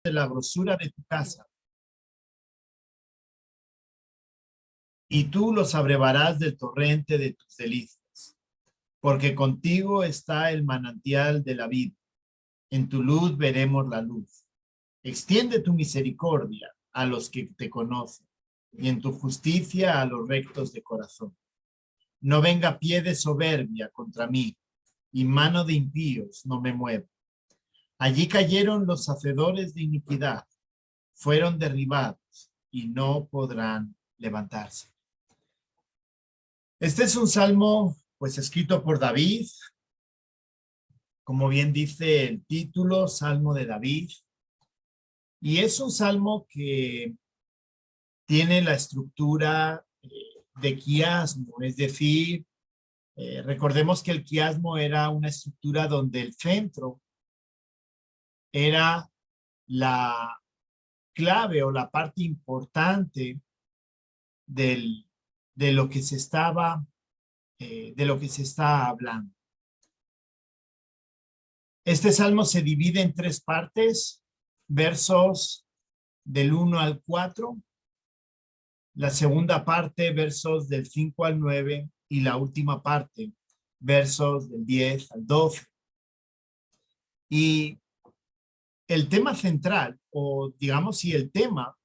de la grosura de tu casa, y tú los abrevarás del torrente de tus delicias, porque contigo está el manantial de la vida. En tu luz veremos la luz. Extiende tu misericordia a los que te conocen, y en tu justicia a los rectos de corazón. No venga pie de soberbia contra mí, y mano de impíos no me mueva. Allí cayeron los hacedores de iniquidad, fueron derribados y no podrán levantarse. Este es un salmo, pues, escrito por David, como bien dice el título, Salmo de David, y es un salmo que tiene la estructura de quiasmo, es decir, recordemos que el quiasmo era una estructura donde el centro era la clave o la parte importante de lo que se estaba, de lo que se está hablando. Este salmo se divide en 3 partes, versos del 1 al 4, la segunda parte, versos del 5 al 9, y la última parte, versos del 10 al 12. Y el tema central, o digamos si el tema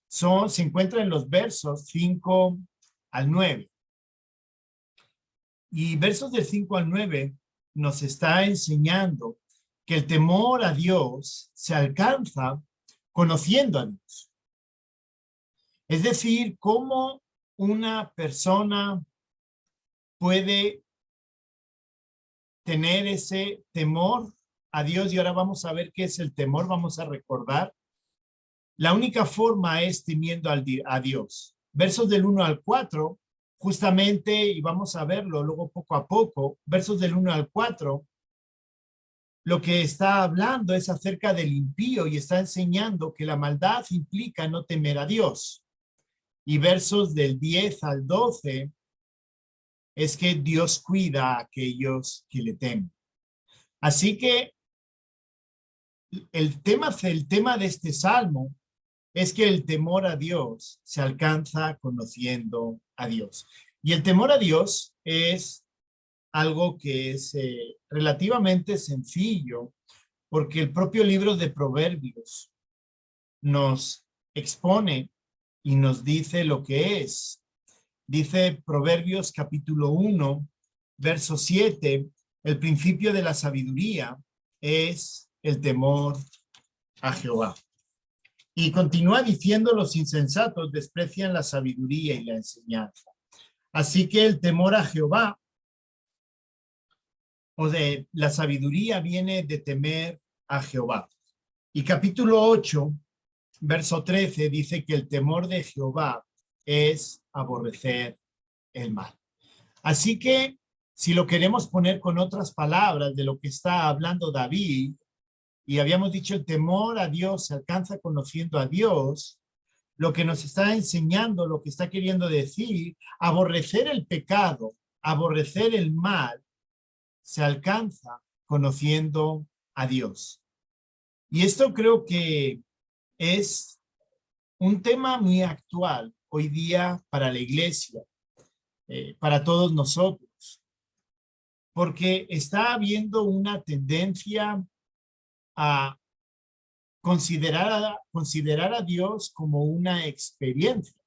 se encuentra en los versos 5 al 9. Y versos del 5 al 9 nos está enseñando que el temor a Dios se alcanza conociendo a Dios. Es decir, cómo una persona puede tener ese temor a Dios. Y ahora vamos a ver qué es el temor, vamos a recordar. La única forma es temiendo a Dios. Versos del 1 al 4, justamente, y vamos a verlo luego poco a poco, versos del 1 al 4, lo que está hablando es acerca del impío y está enseñando que la maldad implica no temer a Dios. Y versos del 10 al 12 es que Dios cuida a aquellos que le temen. Así que el tema de este salmo es que el temor a Dios se alcanza conociendo a Dios. Y el temor a Dios es algo que es relativamente sencillo, porque el propio libro de Proverbios nos expone y nos dice lo que es. Dice Proverbios capítulo 1, verso 7, el principio de la sabiduría es el temor a Jehová. Y continúa diciendo, los insensatos desprecian la sabiduría y la enseñanza. Así que el temor a Jehová, o de la sabiduría, viene de temer a Jehová. Y capítulo 8, verso 13, dice que el temor de Jehová es aborrecer el mal. Así que, si lo queremos poner con otras palabras de lo que está hablando David, y habíamos dicho el temor a Dios se alcanza conociendo a Dios, lo que nos está enseñando, lo que está queriendo decir, aborrecer el pecado, aborrecer el mal, se alcanza conociendo a Dios. Y esto creo que es un tema muy actual hoy día para la iglesia, para todos nosotros, porque está habiendo una tendencia a considerar a Dios como una experiencia.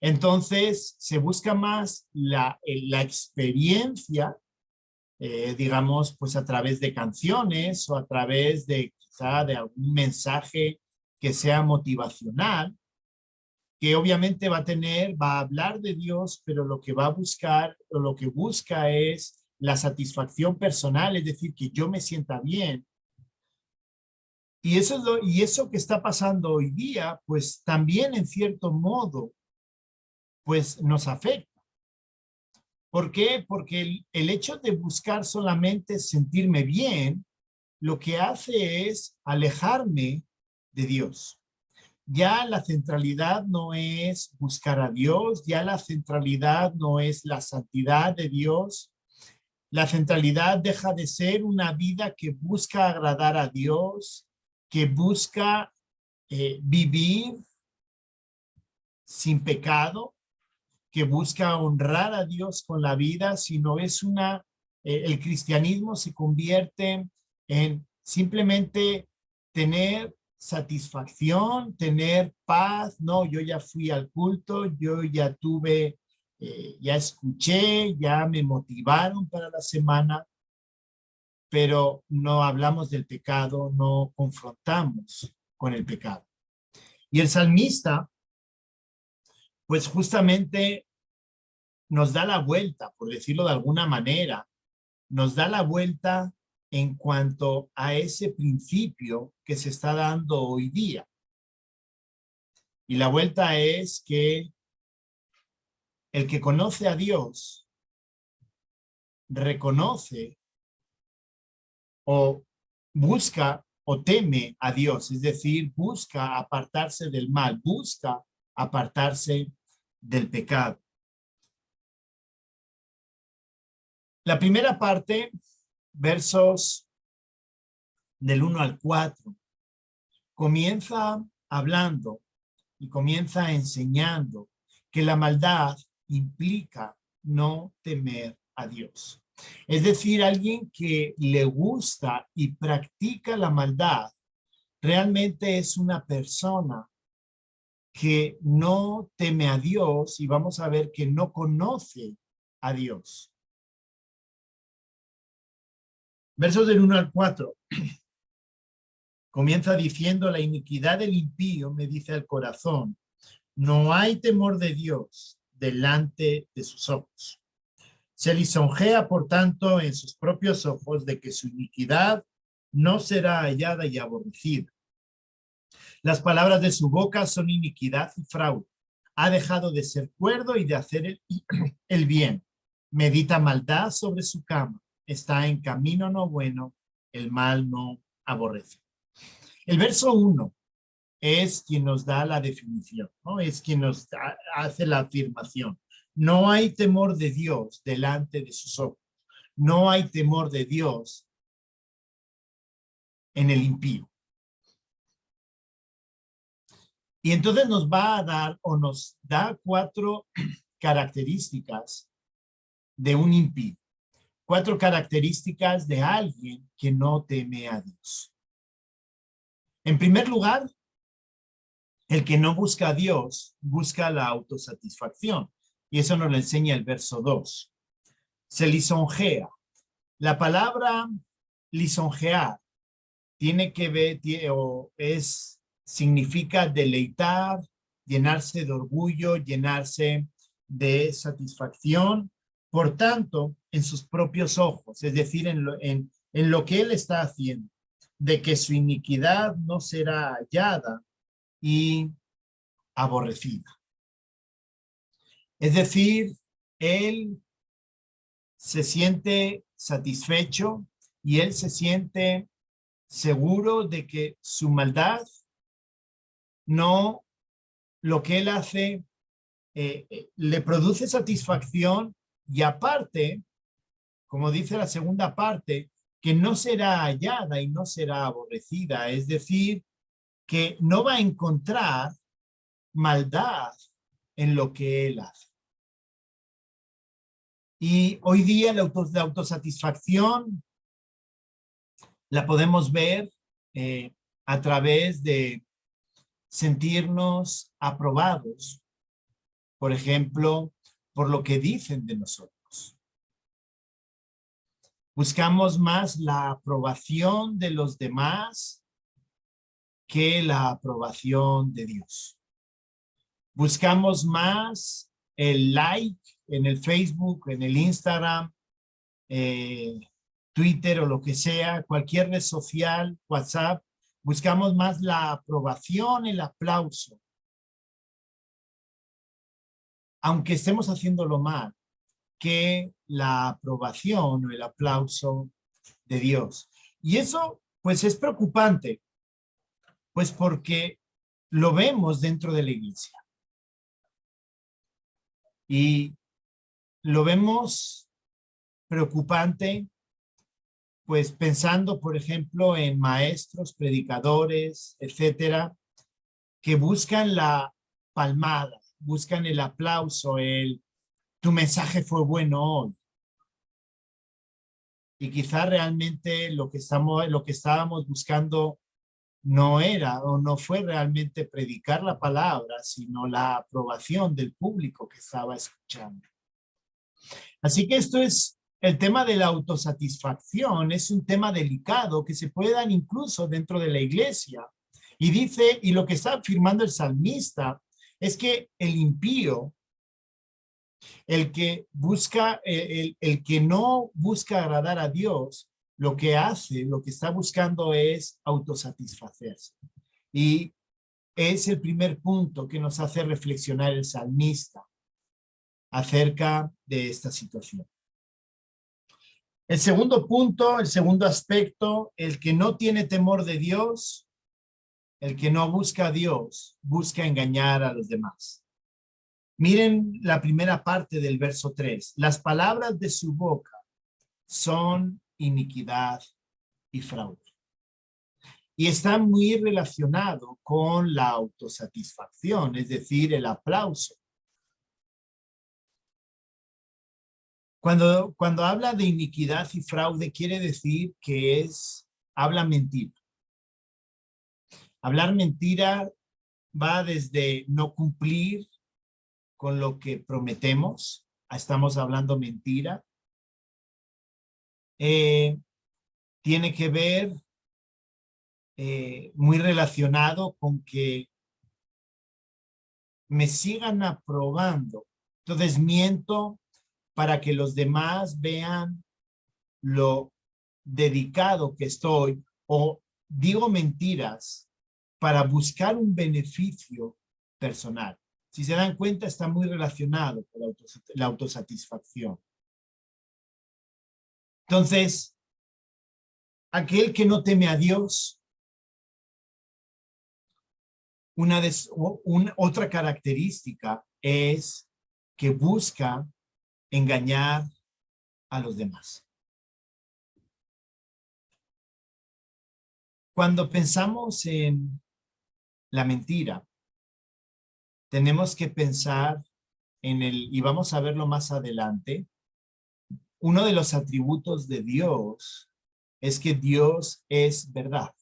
Entonces, se busca más la experiencia, digamos, pues a través de canciones o a través de quizá de algún mensaje que sea motivacional, que obviamente va a hablar de Dios, pero lo que va a buscar o lo que busca es la satisfacción personal, es decir, que yo me sienta bien. Y eso que está pasando hoy día, pues también en cierto modo, pues nos afecta. ¿Por qué? Porque el hecho de buscar solamente sentirme bien, lo que hace es alejarme de Dios. Ya la centralidad no es buscar a Dios, ya la centralidad no es la santidad de Dios, La centralidad deja de ser una vida que busca agradar a Dios, que busca vivir sin pecado, que busca honrar a Dios con la vida, sino es el cristianismo se convierte en simplemente tener satisfacción, tener paz. No, yo ya fui al culto, yo ya tuve, ya escuché, ya me motivaron para la semana, pero no hablamos del pecado, no confrontamos con el pecado. Y el salmista, pues justamente nos da la vuelta, por decirlo de alguna manera, nos da la vuelta en cuanto a ese principio que se está dando hoy día. Y la vuelta es que el que conoce a Dios reconoce o busca o teme a Dios, es decir, busca apartarse del mal, busca apartarse del pecado. La primera parte, versos del 1 al 4, comienza hablando y comienza enseñando que la maldad implica no temer a Dios. Es decir, alguien que le gusta y practica la maldad realmente es una persona que no teme a Dios, y vamos a ver que no conoce a Dios. Versos del 1 al 4. Comienza diciendo: la iniquidad del impío me dice al corazón, no hay temor de Dios delante de sus ojos. Se lisonjea, por tanto, en sus propios ojos de que su iniquidad no será hallada y aborrecida. Las palabras de su boca son iniquidad y fraude. Ha dejado de ser cuerdo y de hacer el bien. Medita maldad sobre su cama. Está en camino no bueno. El mal no aborrece. El verso 1 es quien nos da la definición, ¿no? Es quien nos hace la afirmación. No hay temor de Dios delante de sus ojos. No hay temor de Dios en el impío. Y entonces nos va a dar o nos da 4 características de un impío. 4 características de alguien que no teme a Dios. En primer lugar, el que no busca a Dios busca la autosatisfacción. Y eso nos lo enseña el verso 2. Se lisonjea. La palabra lisonjear tiene que ver, significa deleitar, llenarse de orgullo, llenarse de satisfacción. Por tanto, en sus propios ojos, es decir, en lo que él está haciendo, de que su iniquidad no será hallada y aborrecida. Es decir, él se siente satisfecho y él se siente seguro de que su maldad, no, lo que él hace, le produce satisfacción, y aparte, como dice la segunda parte, que no será hallada y no será aborrecida. Es decir, que no va a encontrar maldad en lo que él hace. Y hoy día la autosatisfacción la podemos ver a través de sentirnos aprobados, por ejemplo, por lo que dicen de nosotros. Buscamos más la aprobación de los demás que la aprobación de Dios. Buscamos más el like en el Facebook, en el Instagram, Twitter o lo que sea, cualquier red social, WhatsApp. Buscamos más la aprobación, el aplauso. Aunque estemos haciéndolo mal, que la aprobación o el aplauso de Dios. Y eso, pues, es preocupante, pues porque lo vemos dentro de la iglesia. Y lo vemos preocupante, pues pensando, por ejemplo, en maestros, predicadores, etcétera, que buscan la palmada, buscan el aplauso, tu mensaje fue bueno hoy. Y quizá realmente lo que estábamos buscando no era o no fue realmente predicar la palabra, sino la aprobación del público que estaba escuchando. Así que esto es el tema de la autosatisfacción, es un tema delicado que se puede dar incluso dentro de la iglesia. Y dice, y lo que está afirmando el salmista, es que el impío, el que busca, el que no busca agradar a Dios, lo que hace, lo que está buscando es autosatisfacerse. Y es el primer punto que nos hace reflexionar el salmista acerca de esta situación. El segundo punto, el segundo aspecto, el que no tiene temor de Dios, el que no busca a Dios, busca engañar a los demás. Miren la primera parte del verso 3. Las palabras de su boca son iniquidad y fraude. Y está muy relacionado con la autosatisfacción, es decir, el aplauso. Cuando habla de iniquidad y fraude, quiere decir que habla mentira. Hablar mentira va desde no cumplir con lo que prometemos, estamos hablando mentira. Tiene que ver muy relacionado con que me sigan aprobando. Entonces miento para que los demás vean lo dedicado que estoy, o digo mentiras para buscar un beneficio personal. Si se dan cuenta, está muy relacionado con la autosatisfacción. Entonces, aquel que no teme a Dios, otra característica es que busca engañar a los demás. Cuando pensamos en la mentira, tenemos que pensar y vamos a verlo más adelante, uno de los atributos de Dios es que Dios es verdad.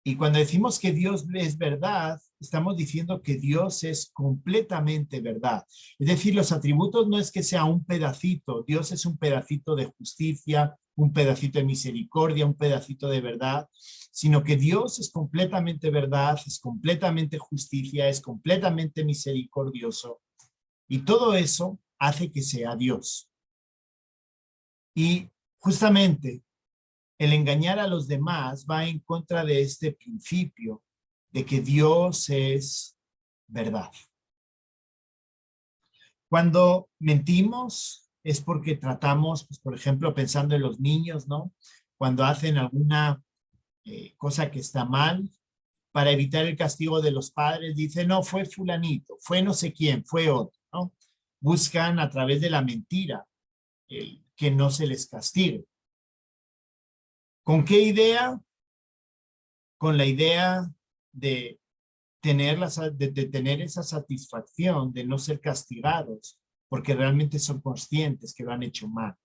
Y cuando decimos que Dios es verdad, estamos diciendo que Dios es completamente verdad. Es decir, los atributos no es que sea un pedacito, Dios es un pedacito de justicia, un pedacito de misericordia, un pedacito de verdad, sino que Dios es completamente verdad, es completamente justicia, es completamente misericordioso. Y todo eso hace que sea Dios. Y justamente el engañar a los demás va en contra de este principio de que Dios es verdad. Cuando mentimos es porque tratamos, pues, por ejemplo, pensando en los niños, ¿no? Cuando hacen alguna cosa que está mal, para evitar el castigo de los padres, dicen, no, fue fulanito, fue no sé quién, fue otro, ¿no? Buscan a través de la mentira que no se les castigue. ¿Con qué idea? Con la idea de tener esa satisfacción de no ser castigados, porque realmente son conscientes que lo han hecho mal.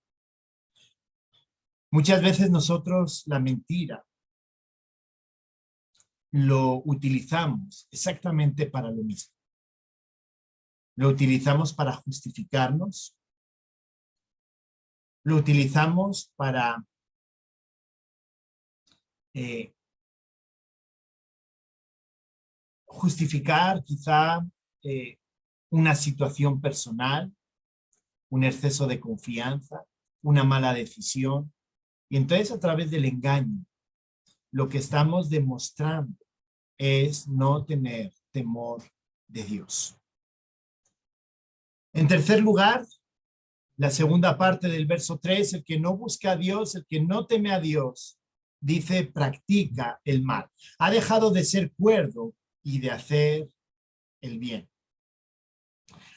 Muchas veces nosotros la mentira lo utilizamos exactamente para lo mismo. Lo utilizamos para justificarnos, lo utilizamos para justificar quizá una situación personal, un exceso de confianza, una mala decisión. Y entonces a través del engaño, lo que estamos demostrando es no tener temor de Dios. En tercer lugar, la segunda parte del verso 3, el que no busca a Dios, el que no teme a Dios, dice, practica el mal. Ha dejado de ser cuerdo y de hacer el bien.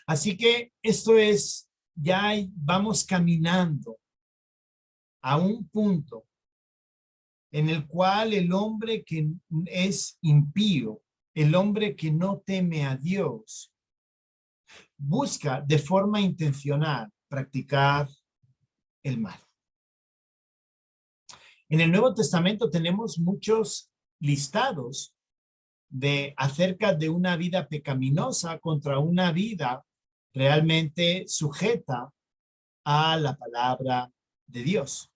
Así que esto es vamos caminando a un punto en el cual el hombre que es impío, el hombre que no teme a Dios, busca de forma intencional practicar el mal. En el Nuevo Testamento tenemos muchos listados acerca de una vida pecaminosa contra una vida realmente sujeta a la palabra de Dios.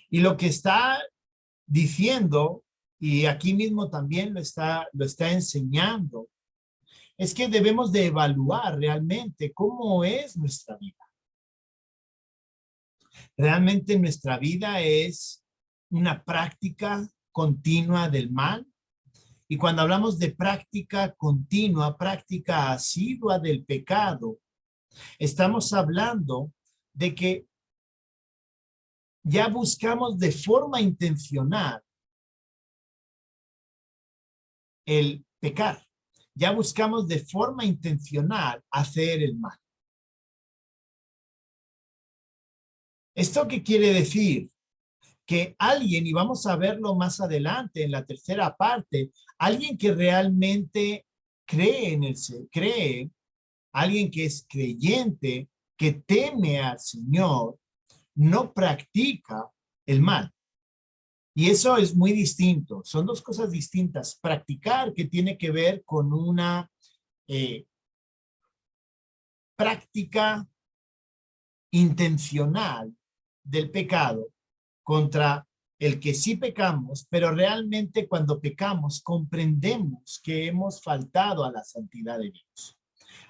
Y lo que está diciendo, y aquí mismo también lo está enseñando, es que debemos de evaluar realmente cómo es nuestra vida. Realmente nuestra vida es una práctica continua del mal. Y cuando hablamos de práctica continua, práctica asidua del pecado, estamos hablando de que ya buscamos de forma intencional el pecar. Ya buscamos de forma intencional hacer el mal. ¿Esto qué quiere decir? Que alguien, y vamos a verlo más adelante en la tercera parte, alguien que realmente cree, alguien que es creyente, que teme al Señor, no practica el mal. Y eso es muy distinto, son dos cosas distintas. Practicar, que tiene que ver con una práctica intencional del pecado, contra el que sí pecamos, pero realmente cuando pecamos comprendemos que hemos faltado a la santidad de Dios.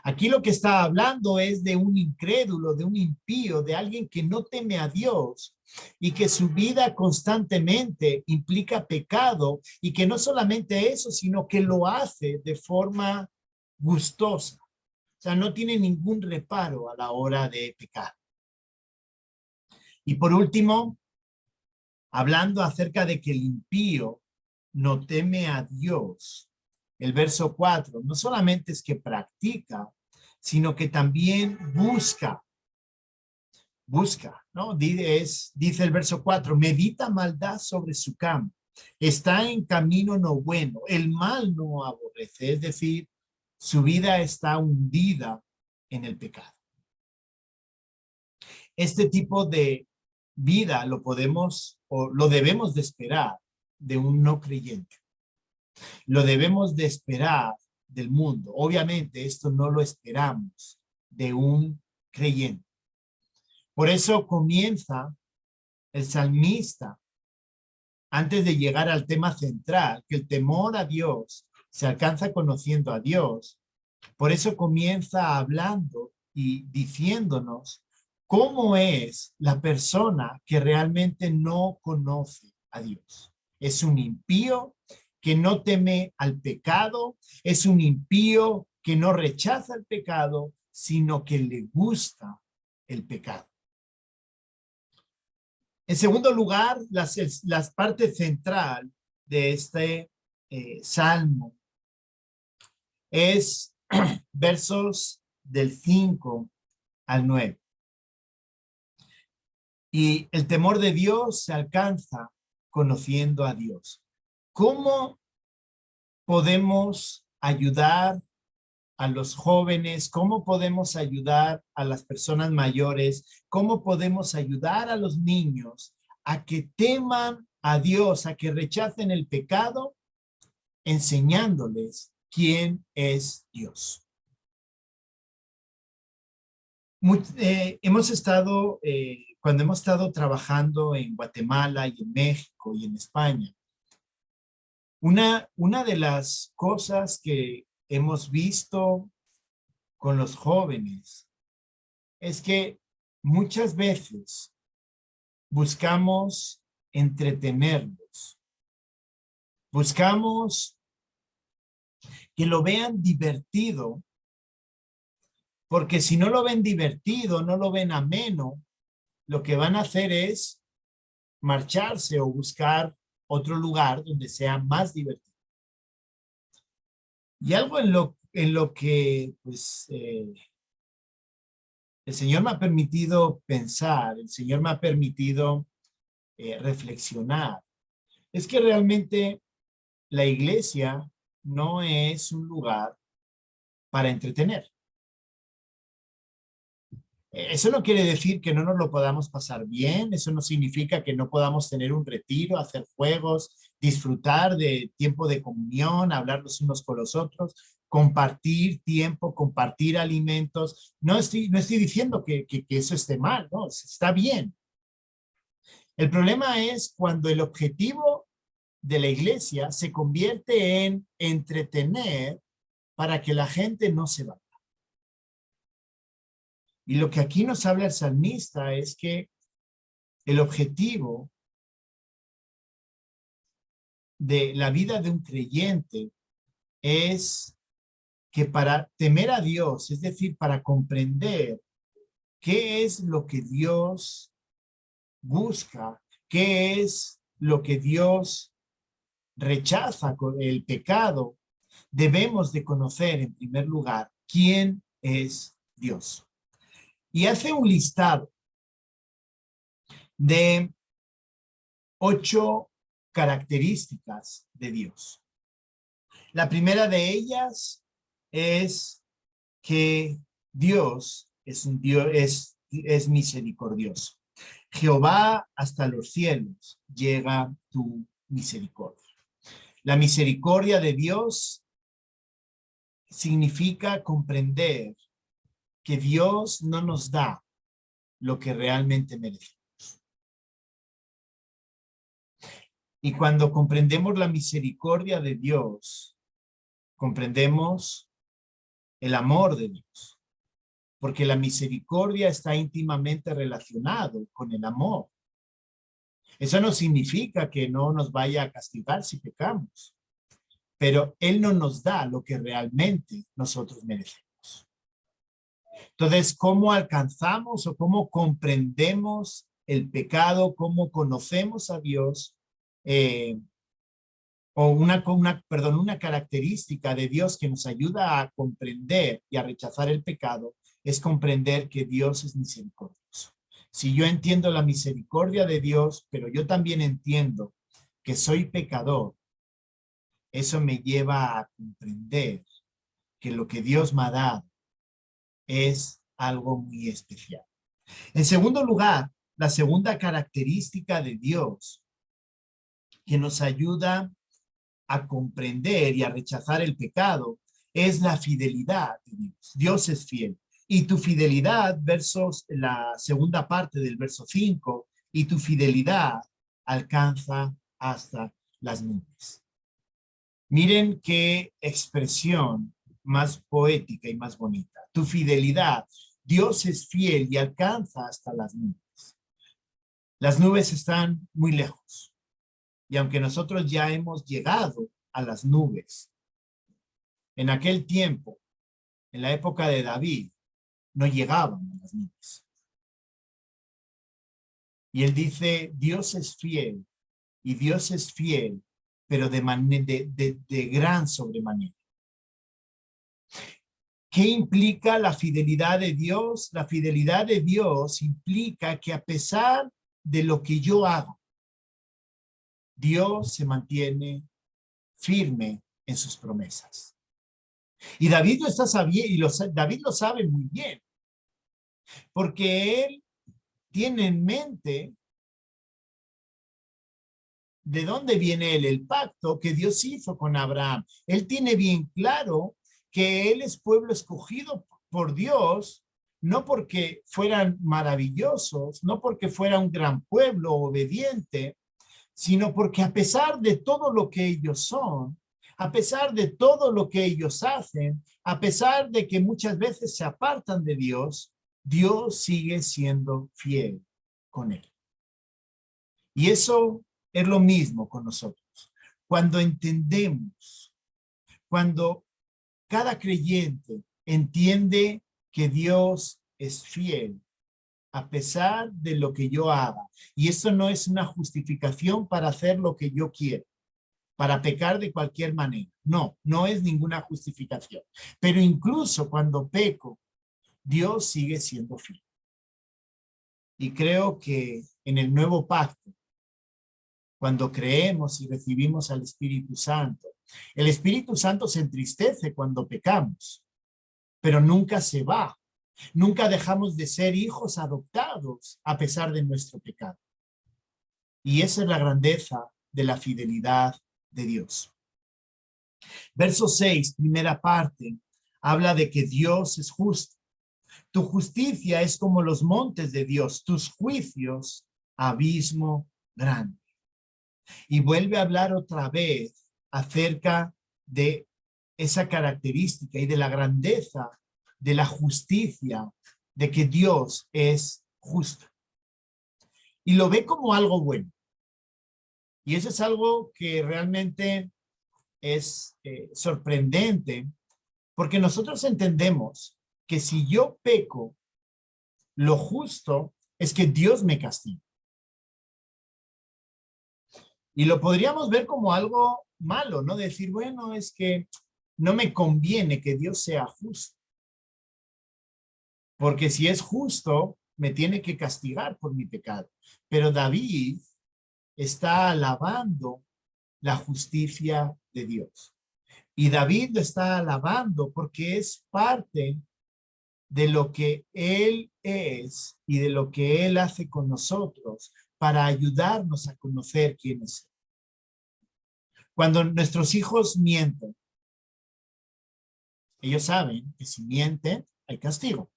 Aquí lo que está hablando es de un incrédulo, de un impío, de alguien que no teme a Dios y que su vida constantemente implica pecado, y que no solamente eso, sino que lo hace de forma gustosa. O sea, no tiene ningún reparo a la hora de pecar. Y por último, hablando acerca de que el impío no teme a Dios, el verso 4, no solamente es que practica, sino que también busca, ¿no? Dice el verso 4, medita maldad sobre su cama, está en camino no bueno, el mal no aborrece, es decir, su vida está hundida en el pecado. Este tipo de vida lo podemos o lo debemos de esperar de un no creyente. Lo debemos de esperar del mundo. Obviamente esto no lo esperamos de un creyente. Por eso comienza el salmista, antes de llegar al tema central, que el temor a Dios se alcanza conociendo a Dios. Por eso comienza hablando y diciéndonos cómo es la persona que realmente no conoce a Dios. Es un impío que no teme al pecado, es un impío que no rechaza el pecado, sino que le gusta el pecado. En segundo lugar, la parte central de este salmo es versos del 5 al 9. Y el temor de Dios se alcanza conociendo a Dios. ¿Cómo podemos ayudar a los jóvenes? ¿Cómo podemos ayudar a las personas mayores? ¿Cómo podemos ayudar a los niños a que teman a Dios, a que rechacen el pecado? Enseñándoles quién es Dios. Hemos estado, cuando hemos estado trabajando en Guatemala y en México y en España, una de las cosas que hemos visto con los jóvenes es que muchas veces buscamos entretenerlos, buscamos que lo vean divertido, porque si no lo ven divertido, no lo ven ameno, lo que van a hacer es marcharse o buscar otro lugar donde sea más divertido. Y algo en lo que pues, el Señor me ha permitido pensar, el Señor me ha permitido reflexionar. Es que realmente la iglesia no es un lugar para entretener. Eso no quiere decir que no nos lo podamos pasar bien, eso no significa que no podamos tener un retiro, hacer juegos, disfrutar de tiempo de comunión, hablar los unos con los otros, compartir tiempo, compartir alimentos. No estoy diciendo que eso esté mal, no, está bien. El problema es cuando el objetivo de la iglesia se convierte en entretener para que la gente no se vaya. Y lo que aquí nos habla el salmista es que el objetivo de la vida de un creyente es que para temer a Dios, es decir, para comprender qué es lo que Dios busca, qué es lo que Dios rechaza con el pecado, debemos de conocer en primer lugar quién es Dios. Y hace un listado de 8 características de Dios. La primera de ellas es que Dios es un Dios, es misericordioso. Jehová, hasta los cielos llega tu misericordia. La misericordia de Dios significa comprender que Dios no nos da lo que realmente merecemos. Y cuando comprendemos la misericordia de Dios, comprendemos el amor de Dios, porque la misericordia está íntimamente relacionado con el amor. Eso no significa que no nos vaya a castigar si pecamos, pero Él no nos da lo que realmente nosotros merecemos. Entonces, ¿cómo alcanzamos o cómo comprendemos el pecado? ¿Cómo conocemos a Dios? O una característica de Dios que nos ayuda a comprender y a rechazar el pecado es comprender que Dios es misericordioso. Si yo entiendo la misericordia de Dios, pero yo también entiendo que soy pecador, eso me lleva a comprender que lo que Dios me ha dado es algo muy especial. En segundo lugar, la segunda característica de Dios que nos ayuda a comprender y a rechazar el pecado es la fidelidad de Dios. Dios es fiel. Y tu fidelidad, versos, la segunda parte del verso 5, y tu fidelidad alcanza hasta las nubes. Miren qué expresión más poética y más bonita. Tu fidelidad. Dios es fiel y alcanza hasta las nubes. Las nubes están muy lejos. Y aunque nosotros ya hemos llegado a las nubes, en aquel tiempo, en la época de David, no llegaban a las nubes. Y él dice, Dios es fiel, y Dios es fiel, pero de gran sobremanera. ¿Qué implica la fidelidad de Dios? La fidelidad de Dios implica que a pesar de lo que yo haga, Dios se mantiene firme en sus promesas. Y David lo está sabiendo, y David lo sabe muy bien, porque él tiene en mente de dónde viene él, el pacto que Dios hizo con Abraham. Él tiene bien claro que él es pueblo escogido por Dios, no porque fueran maravillosos, no porque fuera un gran pueblo obediente, sino porque a pesar de todo lo que ellos son, a pesar de todo lo que ellos hacen, a pesar de que muchas veces se apartan de Dios, Dios sigue siendo fiel con él. Y eso es lo mismo con nosotros. Cuando entendemos, cuando cada creyente entiende que Dios es fiel, a pesar de lo que yo haga. Y esto no es una justificación para hacer lo que yo quiero, para pecar de cualquier manera. No, no es ninguna justificación. Pero incluso cuando peco, Dios sigue siendo fiel. Y creo que en el nuevo pacto, cuando creemos y recibimos al Espíritu Santo, el Espíritu Santo se entristece cuando pecamos, pero nunca se va. Nunca dejamos de ser hijos adoptados a pesar de nuestro pecado. Y esa es la grandeza de la fidelidad de Dios. Verso 6, primera parte, habla de que Dios es justo. Tu justicia es como los montes de Dios, tus juicios, abismo grande. Y vuelve a hablar otra vez acerca de esa característica y de la grandeza de la justicia, de que Dios es justo. Y lo ve como algo bueno. Y eso es algo que realmente es sorprendente, porque nosotros entendemos que si yo peco, lo justo es que Dios me castigue. Y lo podríamos ver como algo malo, ¿no? Decir, bueno, es que no me conviene que Dios sea justo. Porque si es justo, me tiene que castigar por mi pecado. Pero David está alabando la justicia de Dios. Y David lo está alabando porque es parte de lo que Él es y de lo que Él hace con nosotros para ayudarnos a conocer quién es Él. Cuando nuestros hijos mienten, ellos saben que si mienten, hay castigo.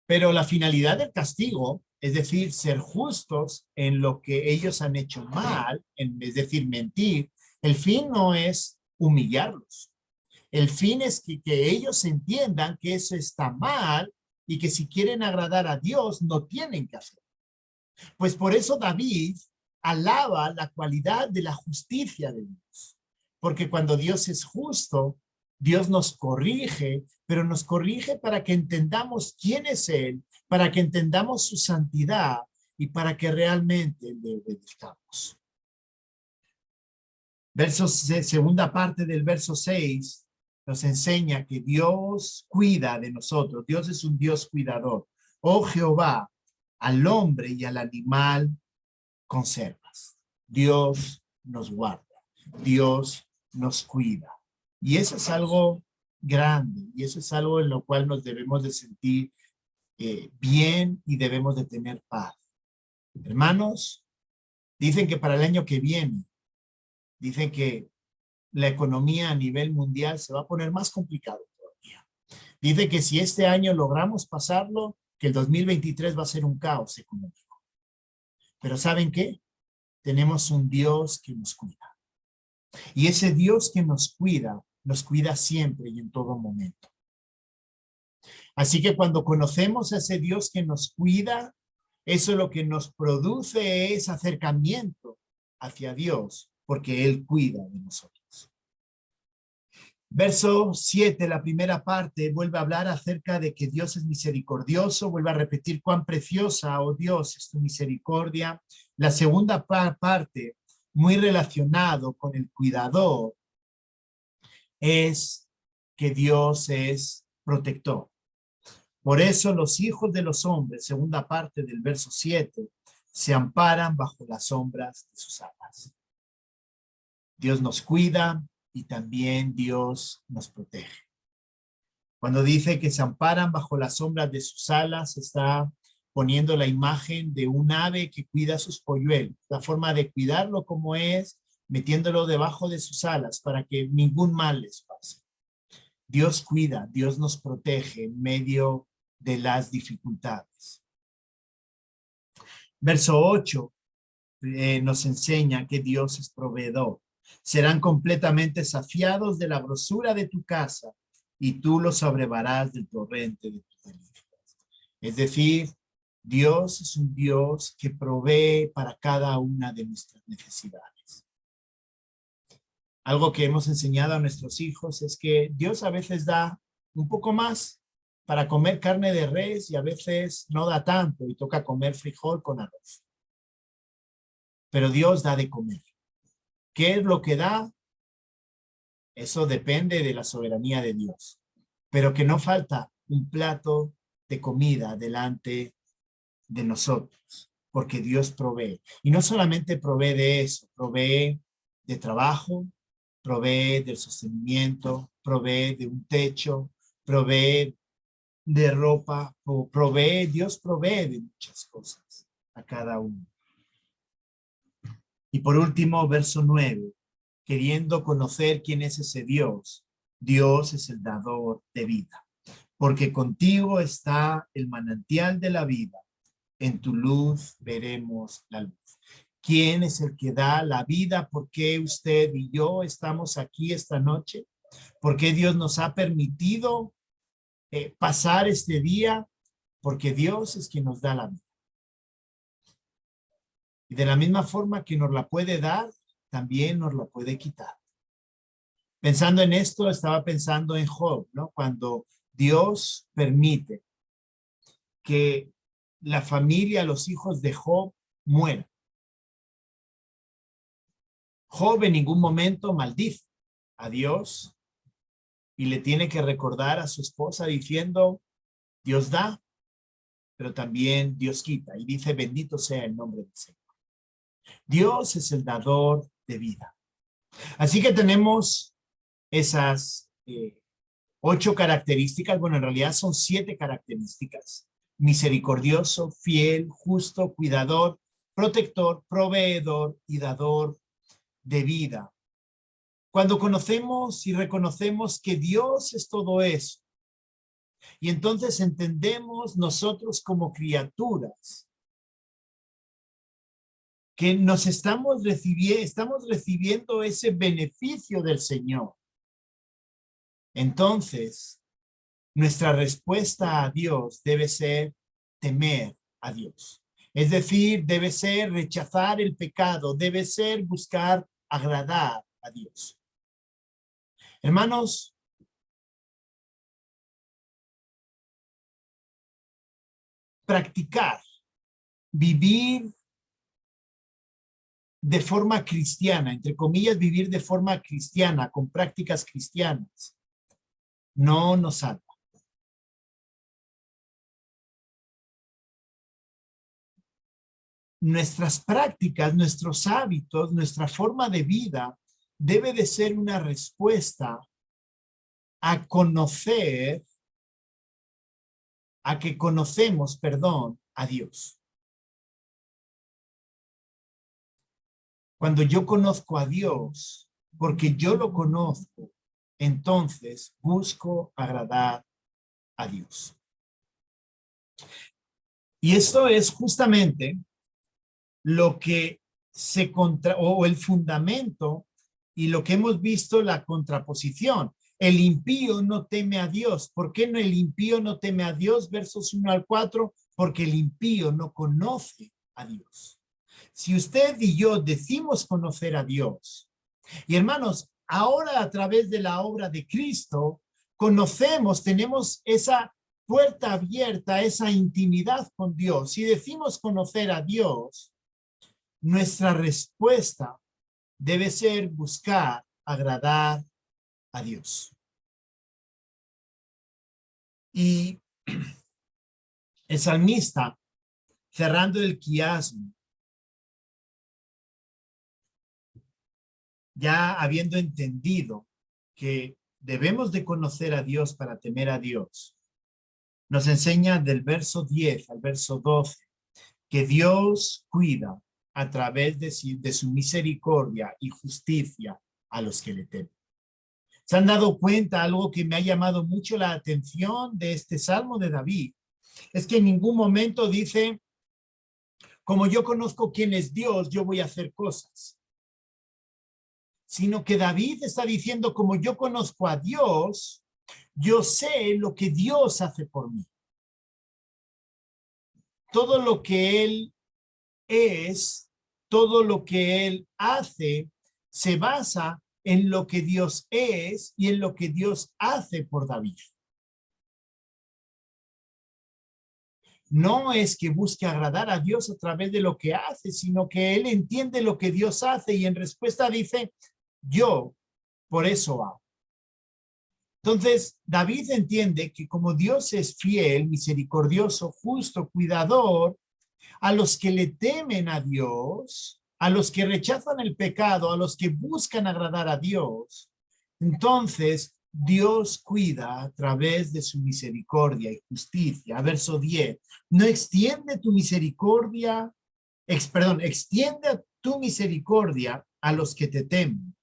Pero la finalidad del castigo, es decir, ser justos en lo que ellos han hecho mal, es decir, mentir, el fin no es humillarlos. El fin es que ellos entiendan que eso está mal y que si quieren agradar a Dios, no tienen que hacerlo. Pues por eso David alaba la cualidad de la justicia de Dios. Porque cuando Dios es justo, Dios nos corrige, pero nos corrige para que entendamos quién es Él, para que entendamos su santidad y para que realmente le obedezcamos. Segunda parte del verso 6 nos enseña que Dios cuida de nosotros. Dios es un Dios cuidador. Oh Jehová, al hombre y al animal conservas. Dios nos guarda. Dios nos cuida. Y eso es algo grande. Y eso es algo en lo cual nos debemos de sentir bien y debemos de tener paz. Hermanos, dicen que para el año que viene, dicen que la economía a nivel mundial se va a poner más complicado todavía. Dice que si este año logramos pasarlo, que el 2023 va a ser un caos económico. Pero ¿saben qué? Tenemos un Dios que nos cuida. Y ese Dios que nos cuida siempre y en todo momento. Así que cuando conocemos a ese Dios que nos cuida, eso lo que nos produce es acercamiento hacia Dios, porque Él cuida de nosotros. Verso 7, la primera parte, vuelve a hablar acerca de que Dios es misericordioso, vuelve a repetir cuán preciosa, oh Dios, es tu misericordia. La segunda parte, muy relacionado con el cuidador, es que Dios es protector. Por eso los hijos de los hombres, segunda parte del verso 7, se amparan bajo las sombras de sus alas. Dios nos cuida y también Dios nos protege. Cuando dice que se amparan bajo las sombras de sus alas, está poniendo la imagen de un ave que cuida sus polluelos. La forma de cuidarlo como es metiéndolo debajo de sus alas para que ningún mal les pase. Dios cuida, Dios nos protege en medio de las dificultades. Verso 8 nos enseña que Dios es proveedor. Serán completamente saciados de la grosura de tu casa y tú los abrevarás del torrente de tus delicias. Es decir, Dios es un Dios que provee para cada una de nuestras necesidades. Algo que hemos enseñado a nuestros hijos es que Dios a veces da un poco más para comer carne de res y a veces no da tanto y toca comer frijol con arroz. Pero Dios da de comer. ¿Qué es lo que da? Eso depende de la soberanía de Dios. pero que no falta un plato de comida delante de nosotros, porque Dios provee. Y no solamente provee de eso, provee de trabajo, provee del sostenimiento, provee de un techo, provee de ropa, provee, Dios provee de muchas cosas a cada uno. Y por último, verso 9, queriendo conocer quién es ese Dios, Dios es el dador de vida, porque contigo está el manantial de la vida, en tu luz veremos la luz. ¿Quién es el que da la vida? ¿Por qué usted y yo estamos aquí esta noche? ¿Por qué Dios nos ha permitido pasar este día? Porque Dios es quien nos da la vida. Y de la misma forma que nos la puede dar, también nos la puede quitar. Pensando en esto, estaba pensando en Job, ¿no? Cuando Dios permite que la familia, los hijos de Job mueran. Job en ningún momento maldice a Dios y le tiene que recordar a su esposa diciendo, Dios da, pero también Dios quita. Y dice, bendito sea el nombre del Señor. Dios es el dador de vida. Así que tenemos esas 8 características. Bueno, en realidad son 7 características. Misericordioso, fiel, justo, cuidador, protector, proveedor y dador de vida. Cuando conocemos y reconocemos que Dios es todo eso, y entonces entendemos nosotros como criaturas que estamos recibiendo ese beneficio del Señor. Entonces, nuestra respuesta a Dios debe ser temer a Dios. Es decir, debe ser rechazar el pecado, debe ser buscar agradar a Dios. Hermanos, practicar, vivir de forma cristiana, entre comillas, vivir de forma cristiana, con prácticas cristianas, no nos salva. Nuestras prácticas, nuestros hábitos, nuestra forma de vida debe de ser una respuesta a conocer, a que conocemos, perdón, a Dios. Cuando yo conozco a Dios, porque yo lo conozco, entonces busco agradar a Dios. Y esto es justamente lo que o el fundamento y lo que hemos visto, la contraposición. El impío no teme a Dios. ¿Por qué no el impío no teme a Dios? Versos 1 al 4, porque el impío no conoce a Dios. Si usted y yo decimos conocer a Dios, y hermanos, ahora a través de la obra de Cristo, conocemos, tenemos esa puerta abierta, esa intimidad con Dios. Si decimos conocer a Dios, nuestra respuesta debe ser buscar agradar a Dios. Y el salmista, cerrando el quiasmo, ya habiendo entendido que debemos de conocer a Dios para temer a Dios, nos enseña del verso 10 al verso 12 que Dios cuida a través de su misericordia y justicia a los que le temen. ¿Se han dado cuenta? Algo que me ha llamado mucho la atención de este Salmo de David es que en ningún momento dice, como yo conozco quién es Dios, yo voy a hacer cosas. Sino que David está diciendo, como yo conozco a Dios, yo sé lo que Dios hace por mí. Todo lo que Él es, todo lo que Él hace, se basa en lo que Dios es y en lo que Dios hace por David. No es que busque agradar a Dios a través de lo que hace, sino que Él entiende lo que Dios hace y en respuesta dice, yo por eso hago. Entonces, David entiende que como Dios es fiel, misericordioso, justo, cuidador, a los que le temen a Dios, a los que rechazan el pecado, a los que buscan agradar a Dios, entonces Dios cuida a través de su misericordia y justicia. Verso 10, no extiende tu misericordia, extiende tu misericordia a los que te temen.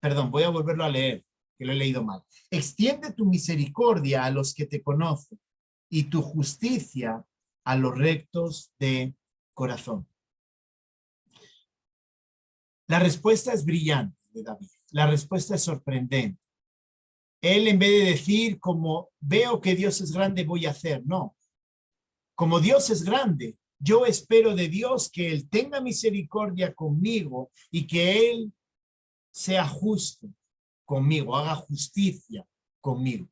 Perdón, voy a volverlo a leer, que lo he leído mal. Extiende tu misericordia a los que te conocen y tu justicia a los rectos de corazón. La respuesta es brillante de David. La respuesta es sorprendente. Él, en vez de decir, como veo que Dios es grande, voy a hacer. No. Como Dios es grande, yo espero de Dios que Él tenga misericordia conmigo y que Él sea justo conmigo, haga justicia conmigo.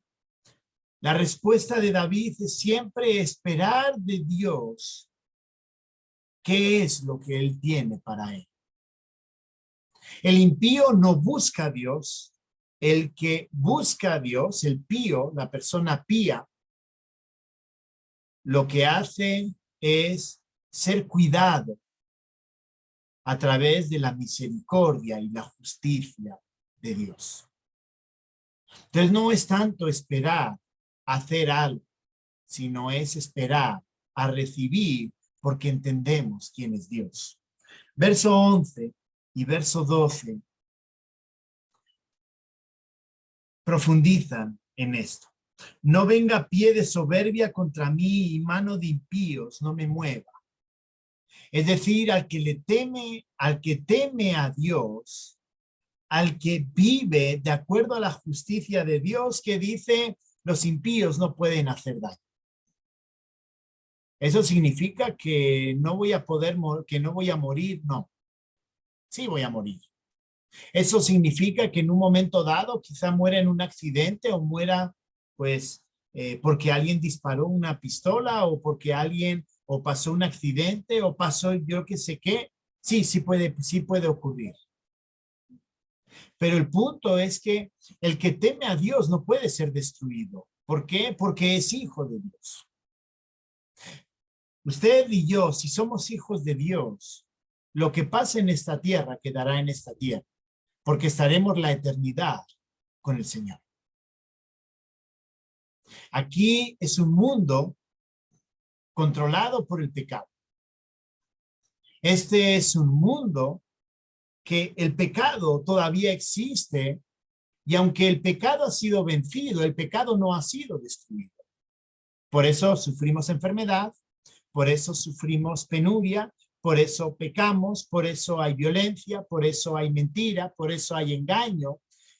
La respuesta de David es siempre esperar de Dios qué es lo que Él tiene para él. El impío no busca a Dios. El que busca a Dios, el pío, la persona pía, lo que hace es ser cuidado a través de la misericordia y la justicia de Dios. Entonces no es tanto esperar a hacer algo, sino es esperar a recibir porque entendemos quién es Dios. Verso 11 y verso 12 profundizan en esto. No venga pie de soberbia contra mí y mano de impíos no me mueva. Es decir, al que teme a Dios, al que vive de acuerdo a la justicia de Dios, que dice los impíos no pueden hacer daño. ¿Eso significa que no voy a que no voy a morir? No, sí voy a morir. Eso significa que en un momento dado quizá muera en un accidente o muera pues porque alguien disparó una pistola o porque alguien o pasó un accidente o pasó yo qué sé qué. Sí puede ocurrir. Pero el punto es que el que teme a Dios no puede ser destruido. ¿Por qué? Porque es hijo de Dios. Usted y yo, si somos hijos de Dios, lo que pasa en esta tierra quedará en esta tierra, porque estaremos la eternidad con el Señor. Aquí es un mundo controlado por el pecado. Este es un mundo que el pecado todavía existe y aunque el pecado ha sido vencido, el pecado no ha sido destruido. Por eso sufrimos enfermedad, por eso sufrimos penuria, por eso pecamos, por eso hay violencia, por eso hay mentira, por eso hay engaño.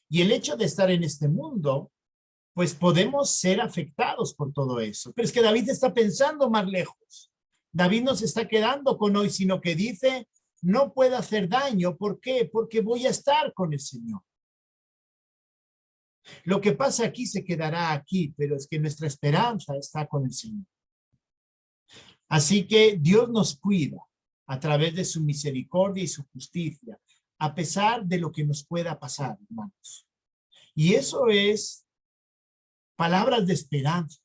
Y el hecho de estar en este mundo, pues podemos ser afectados por todo eso. Pero es que David está pensando más lejos. David no se está quedando con hoy, sino que dice, no puedo hacer daño. ¿Por qué? Porque voy a estar con el Señor. Lo que pasa aquí se quedará aquí, pero es que nuestra esperanza está con el Señor. Así que Dios nos cuida a través de su misericordia y su justicia, a pesar de lo que nos pueda pasar, hermanos. Y eso es palabras de esperanza.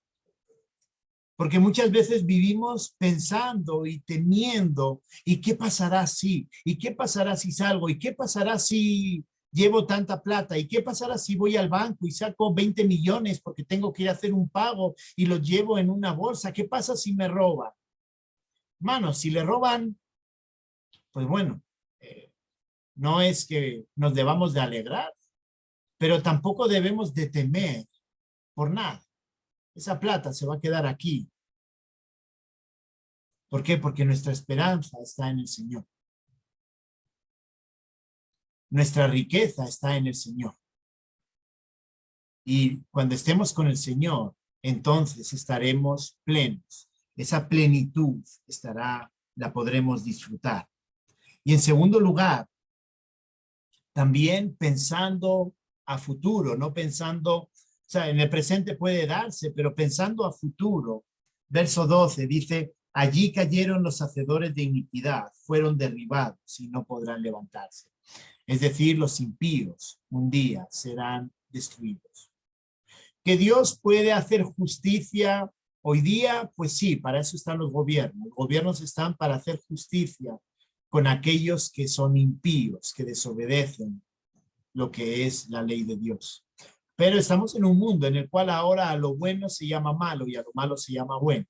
Porque muchas veces vivimos pensando y temiendo, ¿y qué pasará si? ¿Y qué pasará si salgo? ¿Y qué pasará si llevo tanta plata? ¿Y qué pasará si voy al banco y saco 20 millones porque tengo que ir a hacer un pago y los llevo en una bolsa? ¿Qué pasa si me roban? Hermano, si le roban, pues bueno, no es que nos debamos de alegrar, pero tampoco debemos de temer por nada. Esa plata se va a quedar aquí. ¿Por qué? Porque nuestra esperanza está en el Señor. Nuestra riqueza está en el Señor. Y cuando estemos con el Señor, entonces estaremos plenos. Esa plenitud la podremos disfrutar. Y en segundo lugar, también pensando a futuro, no pensando, o sea, en el presente puede darse, pero pensando a futuro. Verso 12 dice, allí cayeron los hacedores de iniquidad, fueron derribados y no podrán levantarse. Es decir, los impíos un día serán destruidos. ¿Que Dios puede hacer justicia hoy día? Pues sí, para eso están los gobiernos. Los gobiernos están para hacer justicia con aquellos que son impíos, que desobedecen lo que es la ley de Dios. Pero estamos en un mundo en el cual ahora a lo bueno se llama malo y a lo malo se llama bueno.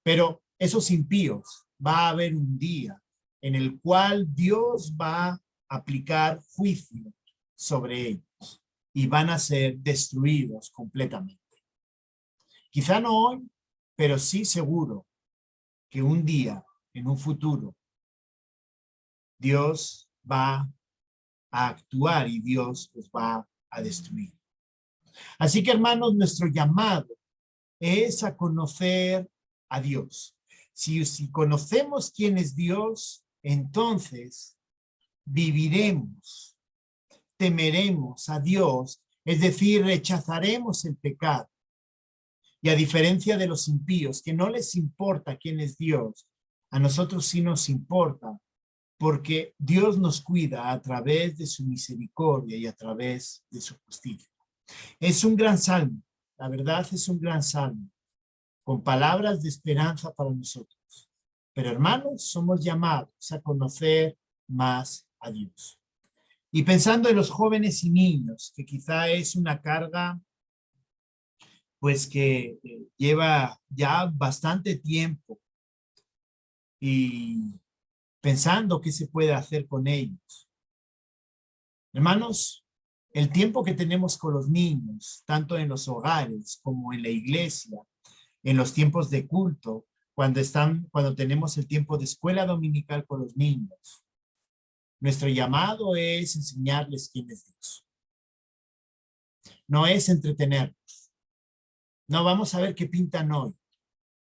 Pero esos impíos, va a haber un día en el cual Dios va a aplicar juicio sobre ellos y van a ser destruidos completamente. Quizá no hoy, pero sí seguro que un día, en un futuro, Dios va a actuar y Dios los va a destruir. Así que, hermanos, nuestro llamado es a conocer a Dios. Si conocemos quién es Dios, entonces viviremos, temeremos a Dios, es decir, rechazaremos el pecado. Y a diferencia de los impíos, que no les importa quién es Dios, a nosotros sí nos importa, porque Dios nos cuida a través de su misericordia y a través de su justicia. Es un gran salmo, la verdad es un gran salmo, con palabras de esperanza para nosotros. Pero hermanos, somos llamados a conocer más a Dios. Y pensando en los jóvenes y niños, que quizá es una carga pues que lleva ya bastante tiempo y pensando qué se puede hacer con ellos. Hermanos, el tiempo que tenemos con los niños, tanto en los hogares como en la iglesia, en los tiempos de culto, cuando tenemos el tiempo de escuela dominical con los niños, nuestro llamado es enseñarles quién es Dios. No es entretenerlos. No vamos a ver qué pintan hoy.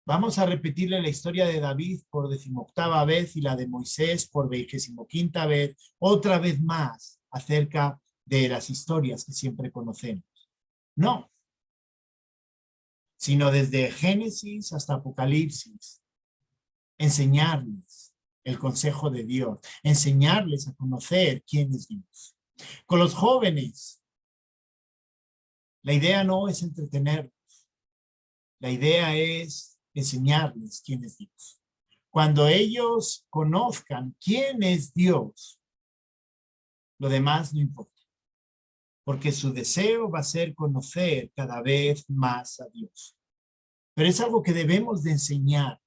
Vamos a repetirle la historia de David por 18ª vez y la de Moisés por 25ª vez, otra vez más acerca de las historias que siempre conocemos. No, sino desde Génesis hasta Apocalipsis, enseñarles el consejo de Dios, enseñarles a conocer quién es Dios. Con los jóvenes, la idea no es entretenerlos, la idea es enseñarles quién es Dios. Cuando ellos conozcan quién es Dios, lo demás no importa, porque su deseo va a ser conocer cada vez más a Dios. Pero es algo que debemos de enseñar,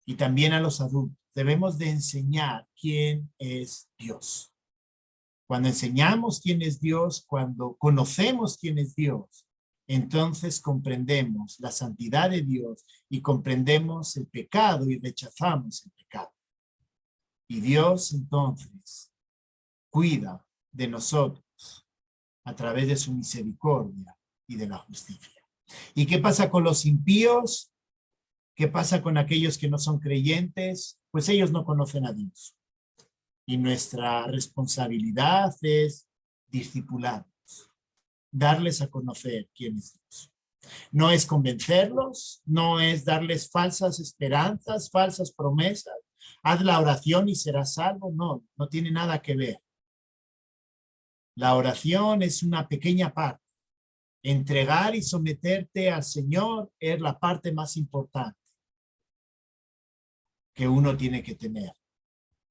y también a los adultos. Debemos de enseñar quién es Dios. Cuando enseñamos quién es Dios, cuando conocemos quién es Dios, entonces comprendemos la santidad de Dios y comprendemos el pecado y rechazamos el pecado. Y Dios entonces cuida de nosotros a través de su misericordia y de la justicia. ¿Y qué pasa con los impíos? ¿Qué pasa con aquellos que no son creyentes? Pues ellos no conocen a Dios. Y nuestra responsabilidad es discipularlos, darles a conocer quién es Dios. No es convencerlos, no es darles falsas esperanzas, falsas promesas. Haz la oración y serás salvo. No, no tiene nada que ver. La oración es una pequeña parte. Entregar y someterte al Señor es la parte más importante que uno tiene que tener.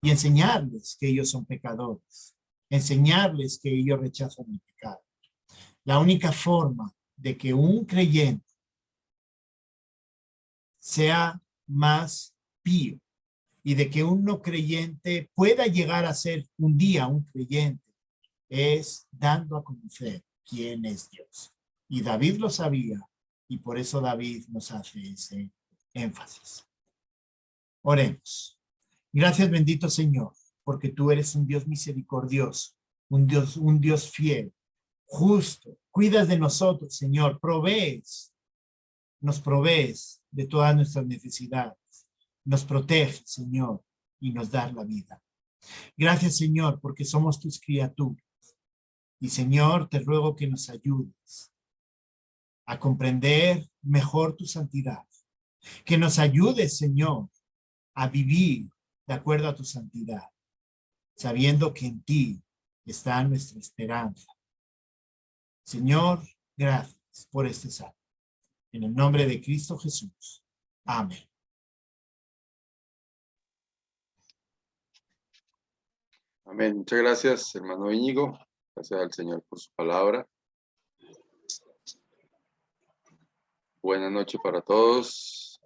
Y enseñarles que ellos son pecadores. Enseñarles que ellos rechazan el pecado. La única forma de que un creyente sea más pío y de que un no creyente pueda llegar a ser un día un creyente es dando a conocer quién es Dios. Y David lo sabía y por eso David nos hace ese énfasis. Oremos. Gracias, bendito Señor, porque tú eres un Dios misericordioso, un Dios fiel, justo. Cuidas de nosotros, Señor, nos provees de todas nuestras necesidades. Nos protege, Señor, y nos das la vida. Gracias, Señor, porque somos tus criaturas. Y, Señor, te ruego que nos ayudes a comprender mejor tu santidad. Que nos ayudes, Señor, a vivir de acuerdo a tu santidad, sabiendo que en ti está nuestra esperanza Señor, gracias por este salmo. En el nombre de Cristo Jesús. Amén. Amén. Muchas gracias, hermano Íñigo. Gracias al Señor por su palabra. Buenas noches para todos.